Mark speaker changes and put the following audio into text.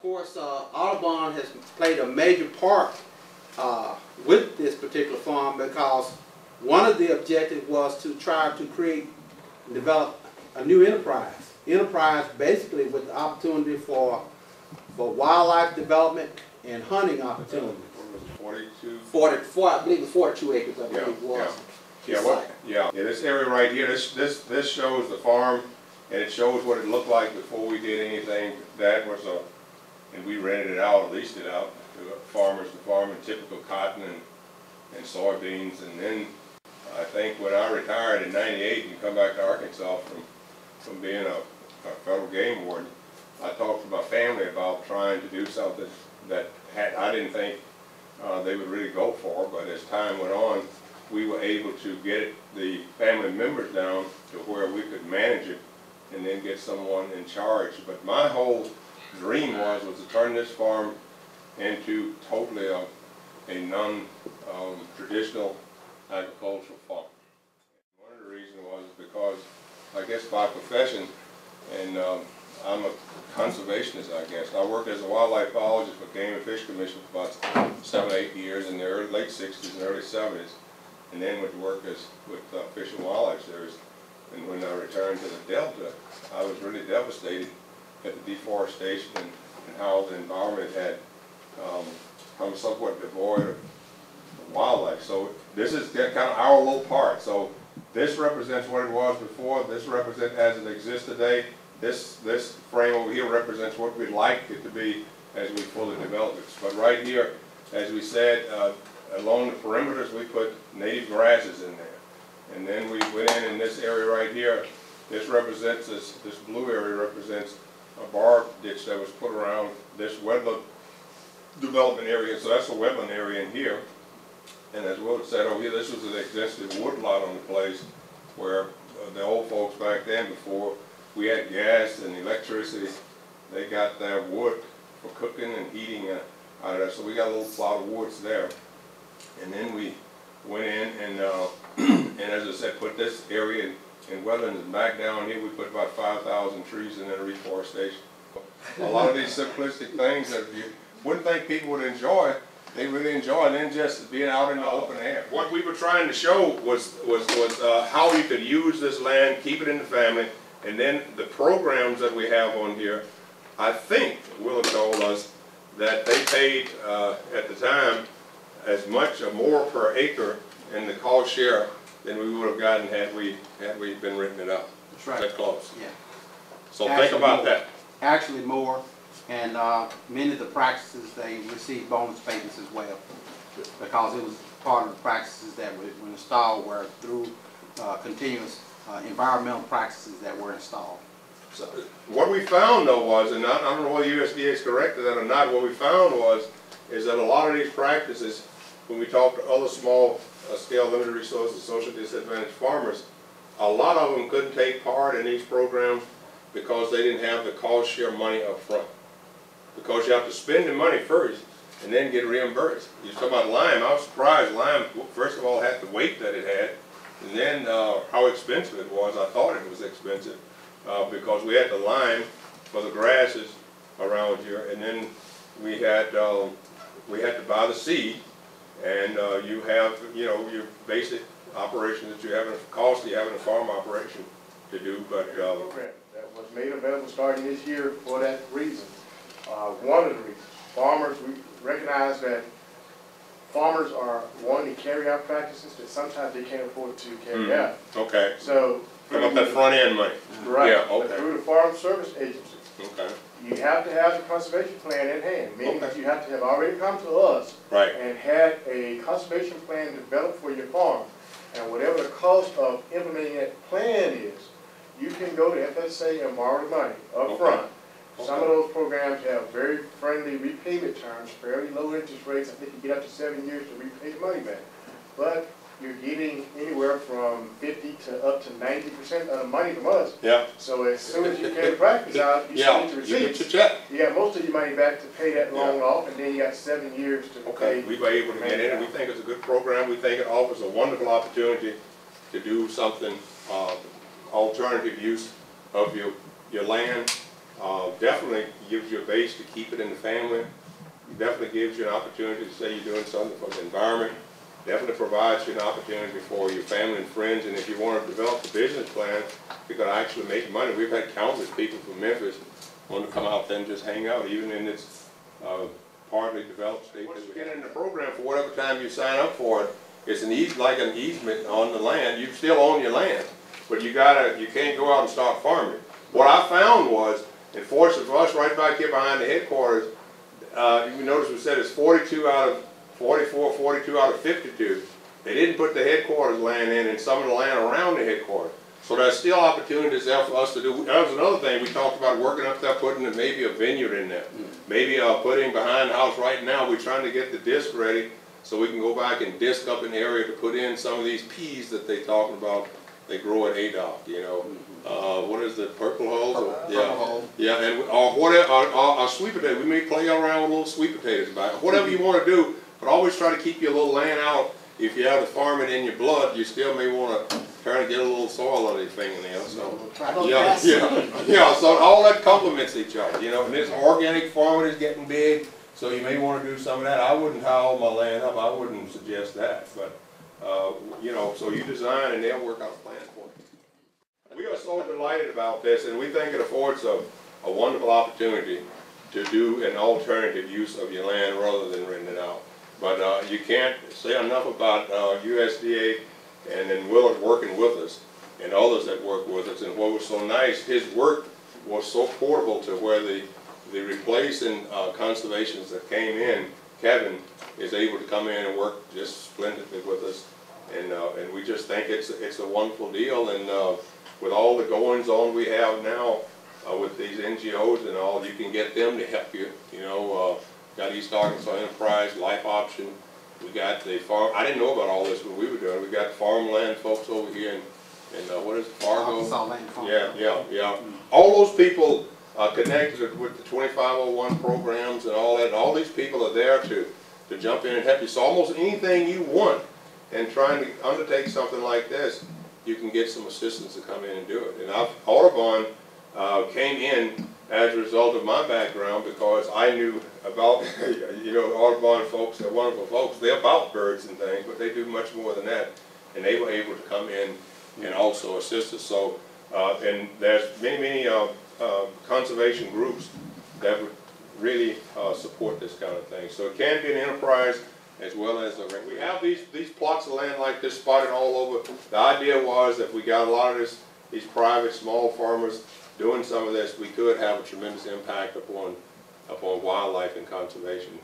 Speaker 1: course, Audubon has played a major part with this particular farm because one of the objectives was to try to create and develop a new enterprise. Enterprise basically with the opportunity for wildlife development and hunting opportunities.
Speaker 2: 42?
Speaker 1: 44, I believe it was 42 acres, I believe it was.
Speaker 2: Yeah, this area right here, this shows the farm, and it shows what it looked like before we did anything. That was and we rented it out, leased it out to farmers to farm in typical cotton and soybeans. And then I think when I retired in '98 and come back to Arkansas from being a federal game warden, I talked to my family about trying to do something that I didn't think they would really go for, but as time went on, we were able to get the family members down to where we could manage it and then get someone in charge. But my whole dream was to turn this farm into totally a non-traditional agricultural farm. One of the reasons was because, I guess by profession, and I'm a conservationist, I guess. I worked as a wildlife biologist for Game and Fish Commission for about 7 or 8 years in the late 60s and early 70s, and then went to work with Fish and Wildlife Service. And when I returned to the Delta, I was really devastated at the deforestation and how the environment had become somewhat devoid of wildlife. So this is kind of our little part. So this represents what it was before. This represents as it exists today. This frame over here represents what we'd like it to be as we fully develop it. But right here, as we said, along the perimeters, we put native grasses in there. And then we went in this area right here. This represents, this blue area represents a barb ditch that was put around this wetland development area. So that's a wetland area in here. And as Will said over here, this was an existing wood lot on the place where the old folks back then, before we had gas and electricity, they got their wood for cooking and heating out of there. So we got a little plot of woods there. And then we went in and, and as I said, put this area in wetlands, and back down here we put about 5,000 trees in there, reforestation. A lot of these simplistic things that you wouldn't think people would enjoy, they really enjoy, and then just being out in the open air. What we were trying to show was how you could use this land, keep it in the family, and then the programs that we have on here. I think Will told us that they paid at the time as much or more per acre in the cost share than we would have gotten had we been written it up.
Speaker 1: That's right.
Speaker 2: That close.
Speaker 1: Yeah.
Speaker 2: So actually think about that.
Speaker 1: Actually more, and many of the practices, they received bonus payments as well, because it was part of the practices that were installed were through continuous environmental practices that were installed.
Speaker 2: So what we found though was, and I don't know whether USDA has corrected that or not, what we found is that a lot of these practices, when we talk to other small scale limited resources, social disadvantaged farmers, a lot of them couldn't take part in these programs because they didn't have the cost share money up front. Because you have to spend the money first and then get reimbursed. You talk about lime, I was surprised lime, first of all, had the weight that it had, and then how expensive it was. I thought it was expensive because we had the lime for the grasses around here, and then we had to buy the seed, and you have, your basic operation that you have, cost you have in a farm operation to do. But
Speaker 3: program that was made available starting this year for that reason. One of the reasons, farmers, we recognize that farmers are wanting to carry out practices that sometimes they can't afford to carry out.
Speaker 2: Okay.
Speaker 3: So
Speaker 2: come up that front end money.
Speaker 3: Right.
Speaker 2: Yeah, okay.
Speaker 3: But through the Farm Service Agency.
Speaker 2: Okay.
Speaker 3: You have to have the conservation plan in hand, meaning that you have to have already come to us and had a conservation plan developed for your farm. And whatever the cost of implementing that plan is, you can go to FSA and borrow the money up front. Some of those programs have very friendly repayment terms, fairly low interest rates. I think you get up to 7 years to repay the money back. But you're getting anywhere from 50 to up to 90% of the money from us.
Speaker 2: Yeah.
Speaker 3: So as soon as you carry practice out, you send your receipts.
Speaker 2: You get your check.
Speaker 3: You got most of your money back to pay that loan off, and then you got 7 years to pay.
Speaker 2: We were able to get in, and we think it's a good program. We think it offers a wonderful opportunity to do something, alternative use of your land, definitely gives you a base to keep it in the family. It definitely gives you an opportunity to say you're doing something for the environment. Definitely provides you an opportunity for your family and friends, and if you want to develop a business plan, you're going to actually make money. We've had countless people from Memphis want to come out there and just hang out, even in this partly developed state. Once you get in the program, for whatever time you sign up for it, it's like an easement on the land. You still own your land, but you can't go out and start farming. What I found was, and fortunately for us, right back here behind the headquarters, you notice we said it's 42 out of 44, 42 out of 52. They didn't put the headquarters land in and some of the land around the headquarters. So there's still opportunities there for us to do. That was another thing we talked about, working up there, putting maybe a vineyard in there. Maybe putting behind the house right now, we're trying to get the disc ready so we can go back and disc up an area to put in some of these peas that they're talking about. They grow at ADOC, you know. What is the purple hulls? Yeah, and or whatever, or sweet potato. We may play around with little sweet potatoes back. Whatever you want to do, but always try to keep your little land out. If you have the farming in your blood, you still may want to try to get a little soil on your fingernails. So yeah. So all that complements each other, you know. And this organic farming is getting big, so you may want to do some of that. I wouldn't tie all my land up. I wouldn't suggest that, but you know. So you design, and they'll work out a plan for you. We are so delighted about this, and we think it affords a wonderful opportunity to do an alternative use of your land rather than renting it out. But you can't say enough about USDA and then Willard working with us and others that work with us. And what was so nice, his work was so portable to where the replacing conservations that came in, Kevin is able to come in and work just splendidly with us. And we just think it's a wonderful deal. And with all the goings on we have now with these NGOs and all, you can get them to help you, you know. Got East Arkansas Enterprise, Life Option. We got the farm. I didn't know about all this when we were doing it. We got farmland folks over here in what is it, Fargo?
Speaker 1: Arkansas Land Farm.
Speaker 2: Yeah. All those people connected with the 2501 programs and all that. And all these people are there to jump in and help you. So almost anything you want and trying to undertake something like this, you can get some assistance to come in and do it. And Audubon came in as a result of my background because I knew about, you know, Audubon folks, they're wonderful folks. They're about birds and things, but they do much more than that. And they were able to come in and also assist us. So, and there's many conservation groups that would really support this kind of thing. So it can be an enterprise as well as a, we have these plots of land like this spotted all over. The idea was that if we got a lot of these private small farmers doing some of this, we could have a tremendous impact upon wildlife and conservation.